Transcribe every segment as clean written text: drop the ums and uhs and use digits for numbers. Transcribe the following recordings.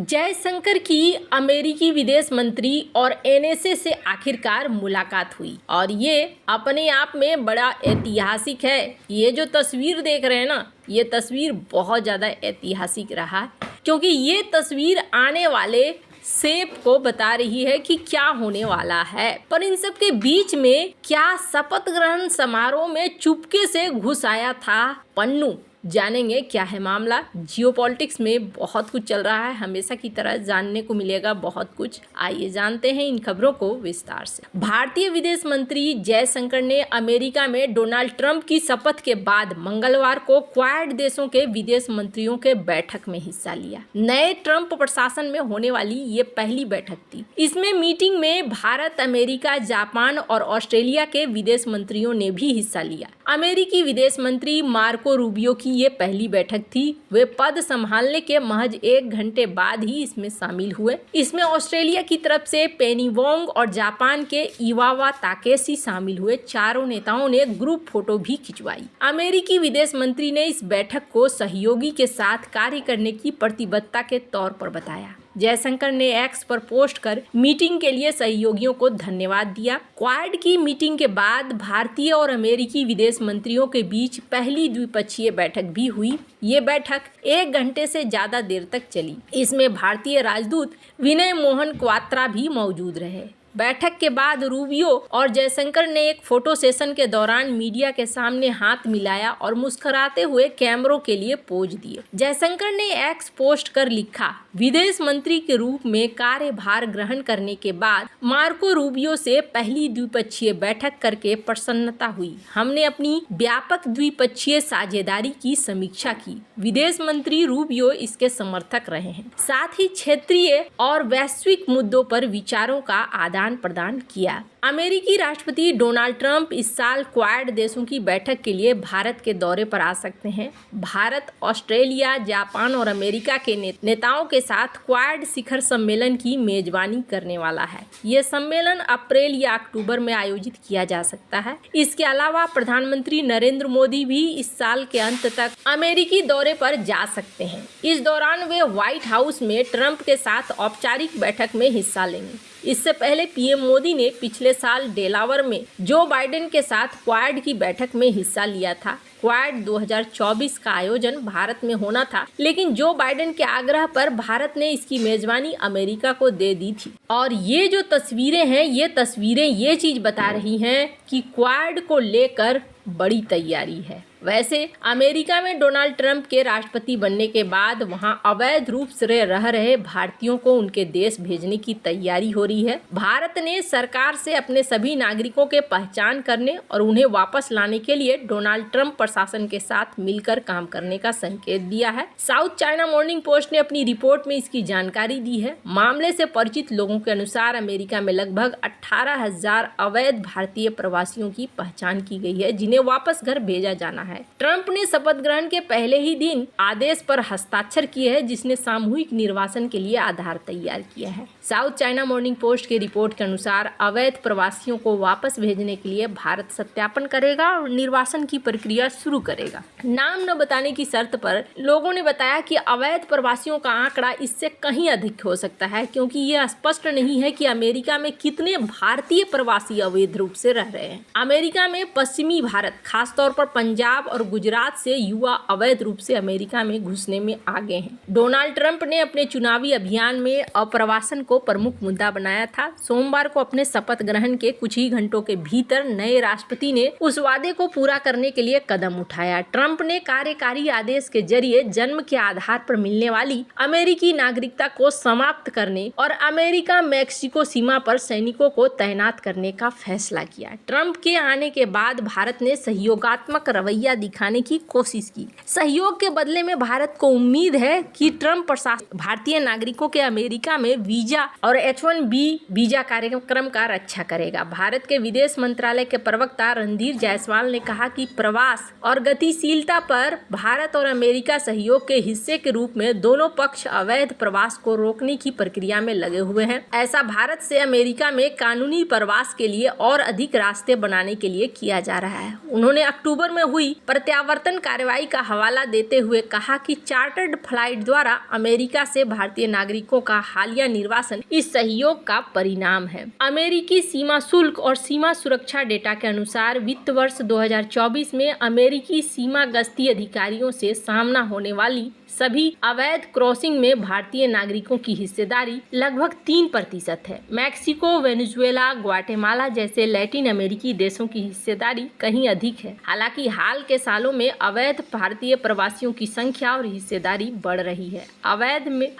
जयशंकर की अमेरिकी विदेश मंत्री और एनएसए से आखिरकार मुलाकात हुई और ये अपने आप में बड़ा ऐतिहासिक है। ये जो तस्वीर देख रहे हैं ना, ये तस्वीर बहुत ज़्यादा ऐतिहासिक रहा है क्योंकि ये तस्वीर आने वाले शेप को बता रही है कि क्या होने वाला है। पर इन सब के बीच में क्या शपथ ग्रहण समारोह में चुपके से घुस आया था पन्नू? जानेंगे क्या है मामला। जियोपॉलिटिक्स में बहुत कुछ चल रहा है, हमेशा की तरह जानने को मिलेगा बहुत कुछ। आइए जानते हैं इन खबरों को विस्तार से। भारतीय विदेश मंत्री जयशंकर ने अमेरिका में डोनाल्ड ट्रंप की शपथ के बाद मंगलवार को क्वाड देशों के विदेश मंत्रियों के बैठक में हिस्सा लिया। नए ट्रंप प्रशासन में होने वाली ये पहली बैठक थी। इसमें मीटिंग में भारत, अमेरिका, जापान और ऑस्ट्रेलिया के विदेश मंत्रियों ने भी हिस्सा लिया। अमेरिकी विदेश मंत्री मार्को रूबियो की ये पहली बैठक थी। वे पद संभालने के महज 1 घंटे बाद ही इसमें शामिल हुए। इसमें ऑस्ट्रेलिया की तरफ से पेनी वोंग और जापान के इवावा ताकेशी शामिल हुए। चारों नेताओं ने ग्रुप फोटो भी खिंचवाई। अमेरिकी विदेश मंत्री ने इस बैठक को सहयोगी के साथ कार्य करने की प्रतिबद्धता के तौर पर बताया। जयशंकर ने एक्स पर पोस्ट कर मीटिंग के लिए सहयोगियों को धन्यवाद दिया। क्वाड की मीटिंग के बाद भारतीय और अमेरिकी विदेश मंत्रियों के बीच पहली द्विपक्षीय बैठक भी हुई। ये बैठक 1 घंटे से ज्यादा देर तक चली। इसमें भारतीय राजदूत विनय मोहन क्वात्रा भी मौजूद रहे। बैठक के बाद रूबियो और जयशंकर ने एक फोटो सेशन के दौरान मीडिया के सामने हाथ मिलाया और मुस्कुराते हुए कैमरों के लिए पोज दिए। जयशंकर ने एक्स पोस्ट कर लिखा, विदेश मंत्री के रूप में कार्यभार ग्रहण करने के बाद मार्को रूबियो से पहली द्विपक्षीय बैठक करके प्रसन्नता हुई। हमने अपनी व्यापक द्विपक्षीय साझेदारी की समीक्षा की। विदेश मंत्री रूबियो इसके समर्थक रहे हैं। साथ ही क्षेत्रीय और वैश्विक मुद्दों पर विचारों का आदान प्रदान किया। अमेरिकी राष्ट्रपति डोनाल्ड ट्रंप इस साल क्वाड देशों की बैठक के लिए भारत के दौरे पर आ सकते हैं। भारत, ऑस्ट्रेलिया, जापान और अमेरिका के नेताओं के साथ क्वाड शिखर सम्मेलन की मेजबानी करने वाला है। ये सम्मेलन अप्रैल या अक्टूबर में आयोजित किया जा सकता है। इसके अलावा प्रधानमंत्री नरेंद्र मोदी भी इस साल के अंत तक अमेरिकी दौरे पर जा सकते हैं। इस दौरान वे व्हाइट हाउस में ट्रंप के साथ औपचारिक बैठक में हिस्सा लेंगे। इससे पहले पीएम मोदी ने पिछले साल डेलावर में जो बाइडेन के साथ क्वाड की बैठक में हिस्सा लिया था। क्वाड 2024 का आयोजन भारत में होना था, लेकिन जो बाइडेन के आग्रह पर भारत ने इसकी मेजबानी अमेरिका को दे दी थी। और ये जो तस्वीरें हैं, ये तस्वीरें ये चीज बता रही हैं कि क्वाड को लेकर बड़ी तैयारी है। वैसे अमेरिका में डोनाल्ड ट्रंप के राष्ट्रपति बनने के बाद वहां अवैध रूप से रह रहे भारतीयों को उनके देश भेजने की तैयारी हो रही है। भारत ने सरकार से अपने सभी नागरिकों के पहचान करने और उन्हें वापस लाने के लिए डोनाल्ड ट्रंप प्रशासन के साथ मिलकर काम करने का संकेत दिया है। साउथ चाइना मॉर्निंग पोस्ट ने अपनी रिपोर्ट में इसकी जानकारी दी है। मामले से परिचित लोगों के अनुसार अमेरिका में लगभग 18,000 अवैध भारतीय प्रवासियों की पहचान की गई है, जिन्हें वापस घर भेजा जाना है। ट्रंप ने शपथ ग्रहण के पहले ही दिन आदेश पर हस्ताक्षर किए हैं, जिसने सामूहिक निर्वासन के लिए आधार तैयार किया है। साउथ चाइना मॉर्निंग पोस्ट की रिपोर्ट के अनुसार अवैध प्रवासियों को वापस भेजने के लिए भारत सत्यापन करेगा और निर्वासन की प्रक्रिया शुरू करेगा। नाम न बताने की शर्त पर लोगों ने बताया कि अवैध प्रवासियों का आंकड़ा इससे कहीं अधिक हो सकता है, क्योंकि यह स्पष्ट नहीं है कि अमेरिका में कितने भारतीय प्रवासी अवैध रूप से रह रहे हैं। अमेरिका में पश्चिमी भारत, खासतौर पर पंजाब और गुजरात से युवा अवैध रूप से अमेरिका में घुसने में आगे हैं। डोनाल्ड ट्रंप ने अपने चुनावी अभियान में अप्रवासन को प्रमुख मुद्दा बनाया था। सोमवार को अपने शपथ ग्रहण के कुछ ही घंटों के भीतर नए राष्ट्रपति ने उस वादे को पूरा करने के लिए कदम उठाया। ट्रंप ने कार्यकारी आदेश के जरिए जन्म के आधार पर मिलने वाली अमेरिकी नागरिकता को समाप्त करने और अमेरिका मैक्सिको सीमा पर सैनिकों को तैनात करने का फैसला किया। ट्रंप के आने के बाद भारत ने सहयोगात्मक रवैया दिखाने की कोशिश की। सहयोग के बदले में भारत को उम्मीद है कि ट्रंप प्रशासन भारतीय नागरिकों के अमेरिका में वीजा और H-1B वीजा कार्यक्रम का रक्षा करेगा। भारत के विदेश मंत्रालय के प्रवक्ता रणधीर जायसवाल ने कहा कि प्रवास और गतिशीलता पर भारत और अमेरिका सहयोग के हिस्से के रूप में दोनों पक्ष अवैध प्रवास को रोकने की प्रक्रिया में लगे हुए हैं। ऐसा भारत से अमेरिका में कानूनी प्रवास के लिए और अधिक रास्ते बनाने के लिए किया जा रहा है। उन्होंने अक्टूबर में हुई प्रत्यावर्तन कार्रवाई का हवाला देते हुए कहा कि चार्टर्ड फ्लाइट द्वारा अमेरिका से भारतीय नागरिकों का हालिया निर्वासन इस सहयोग का परिणाम है। अमेरिकी सीमा शुल्क और सीमा सुरक्षा डेटा के अनुसार वित्त वर्ष 2024 में अमेरिकी सीमा गश्ती अधिकारियों से सामना होने वाली सभी अवैध क्रॉसिंग में भारतीय नागरिकों की हिस्सेदारी लगभग 3% है। मैक्सिको, वेनेजुएला, ग्वाटेमाला जैसे लैटिन अमेरिकी देशों की हिस्सेदारी कहीं अधिक है। हालांकि हाल के सालों में अवैध भारतीय प्रवासियों की संख्या और हिस्सेदारी बढ़ रही है।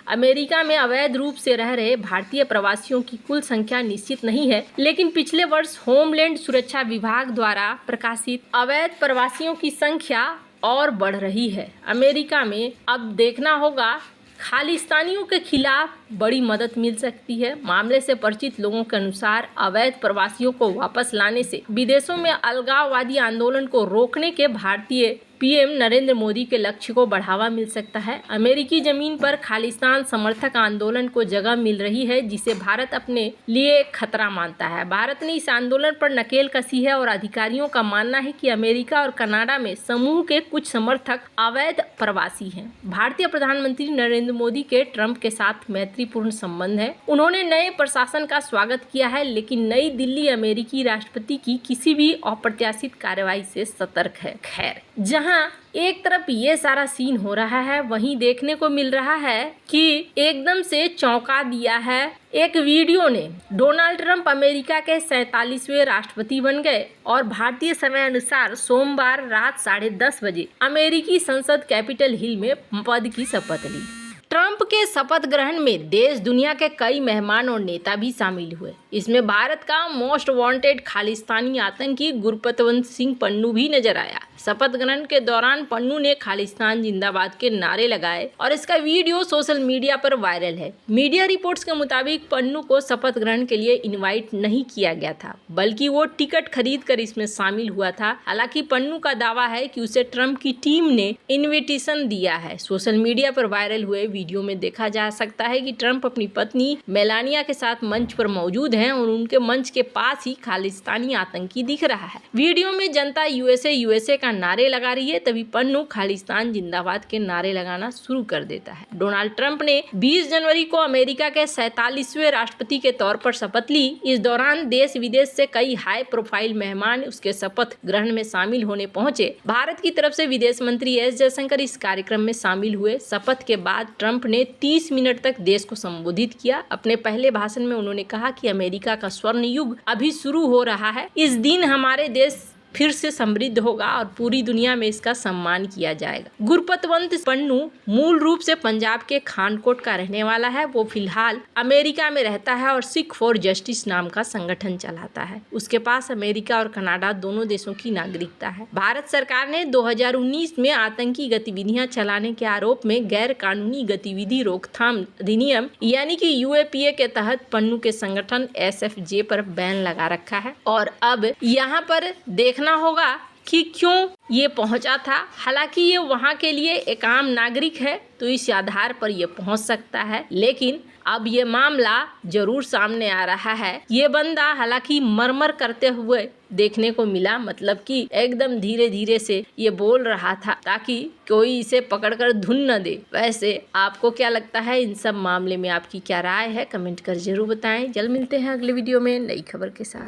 अमेरिका में अवैध रूप से रह रहे भारतीय प्रवासियों की कुल संख्या निश्चित नहीं है, लेकिन पिछले वर्ष होमलैंड सुरक्षा विभाग द्वारा प्रकाशित अवैध प्रवासियों की संख्या और बढ़ रही है। अमेरिका में अब देखना होगा खालिस्तानियों के खिलाफ बड़ी मदद मिल सकती है। मामले से परिचित लोगों के अनुसार अवैध प्रवासियों को वापस लाने से विदेशों में अलगाववादी आंदोलन को रोकने के भारतीय पीएम नरेंद्र मोदी के लक्ष्य को बढ़ावा मिल सकता है। अमेरिकी जमीन पर खालिस्तान समर्थक आंदोलन को जगह मिल रही है, जिसे भारत अपने लिए खतरा मानता है। भारत ने इस आंदोलन पर नकेल कसी है और अधिकारियों का मानना है कि अमेरिका और कनाडा में समूह के कुछ समर्थक अवैध प्रवासी हैं। भारतीय प्रधानमंत्री नरेंद्र मोदी के ट्रंप के साथ मैत्रीपूर्ण संबंध है। उन्होंने नए प्रशासन का स्वागत किया है, लेकिन नई दिल्ली अमेरिकी राष्ट्रपति की किसी भी अप्रत्याशित कार्रवाई से सतर्क है। खैर, जहां एक तरफ ये सारा सीन हो रहा है, वहीं देखने को मिल रहा है कि एकदम से चौंका दिया है एक वीडियो ने। डोनाल्ड ट्रंप अमेरिका के 47वें राष्ट्रपति बन गए और भारतीय समय अनुसार सोमवार रात 10:30 बजे अमेरिकी संसद कैपिटल हिल में पद की शपथ ली। ट्रंप के शपथ ग्रहण में देश दुनिया के कई मेहमान और नेता भी शामिल हुए। इसमें भारत का मोस्ट वांटेड खालिस्तानी आतंकी गुरपतवंत सिंह पन्नू भी नजर आया। शपथ ग्रहण के दौरान पन्नू ने खालिस्तान जिंदाबाद के नारे लगाए और इसका वीडियो सोशल मीडिया पर वायरल है। मीडिया रिपोर्ट्स के मुताबिक पन्नू को शपथ ग्रहण के लिए इनवाइट नहीं किया गया था, बल्कि वो टिकट खरीद कर इसमें शामिल हुआ था। हालांकि पन्नू का दावा है कि उसे ट्रंप की टीम ने इन्विटेशन दिया है। सोशल मीडिया पर वायरल हुए वीडियो में देखा जा सकता है कि ट्रंप अपनी पत्नी मेलानिया के साथ मंच पर मौजूद हैं और उनके मंच के पास ही खालिस्तानी आतंकी दिख रहा है। वीडियो में जनता यूएसए यूएसए का नारे लगा रही है, तभी पन्नू खालिस्तान जिंदाबाद के नारे लगाना शुरू कर देता है। डोनाल्ड ट्रंप ने 20 जनवरी को अमेरिका के 47वें राष्ट्रपति के तौर पर शपथ ली। इस दौरान देश विदेश से कई हाई प्रोफाइल मेहमान उसके शपथ ग्रहण में शामिल होने पहुंचे। भारत की तरफ से विदेश मंत्री एस जयशंकर इस कार्यक्रम में शामिल हुए। शपथ के बाद ट्रंप ने 30 मिनट तक देश को संबोधित किया। अपने पहले भाषण में उन्होंने कहा कि अमेरिका का स्वर्ण युग अभी शुरू हो रहा है। इस दिन हमारे देश फिर से समृद्ध होगा और पूरी दुनिया में इसका सम्मान किया जाएगा। गुरपतवंत पन्नू मूल रूप से पंजाब के खानकोट का रहने वाला है। वो फिलहाल अमेरिका में रहता है और सिख फॉर जस्टिस नाम का संगठन चलाता है। उसके पास अमेरिका और कनाडा दोनों देशों की नागरिकता है। भारत सरकार ने 2019 में आतंकी गतिविधियां चलाने के आरोप में गैर कानूनी गतिविधि रोकथाम अधिनियम यानी कि यूएपीए के तहत पन्नू के संगठन एसएफजे पर बैन लगा रखा है। और अब यहाँ पर देखना होगा कि क्यों ये पहुंचा था। हालांकि ये वहां के लिए एक आम नागरिक है, तो इस आधार पर ये पहुंच सकता है, लेकिन अब ये मामला जरूर सामने आ रहा है। ये बंदा हालांकि मरमर करते हुए देखने को मिला, मतलब कि एकदम धीरे धीरे से ये बोल रहा था ताकि कोई इसे पकड़कर धुन न दे। वैसे आपको क्या लगता है इन सब मामले में, आपकी क्या राय है, कमेंट कर जरूर बताएं। जल्द मिलते हैं अगले वीडियो में नई खबर के साथ।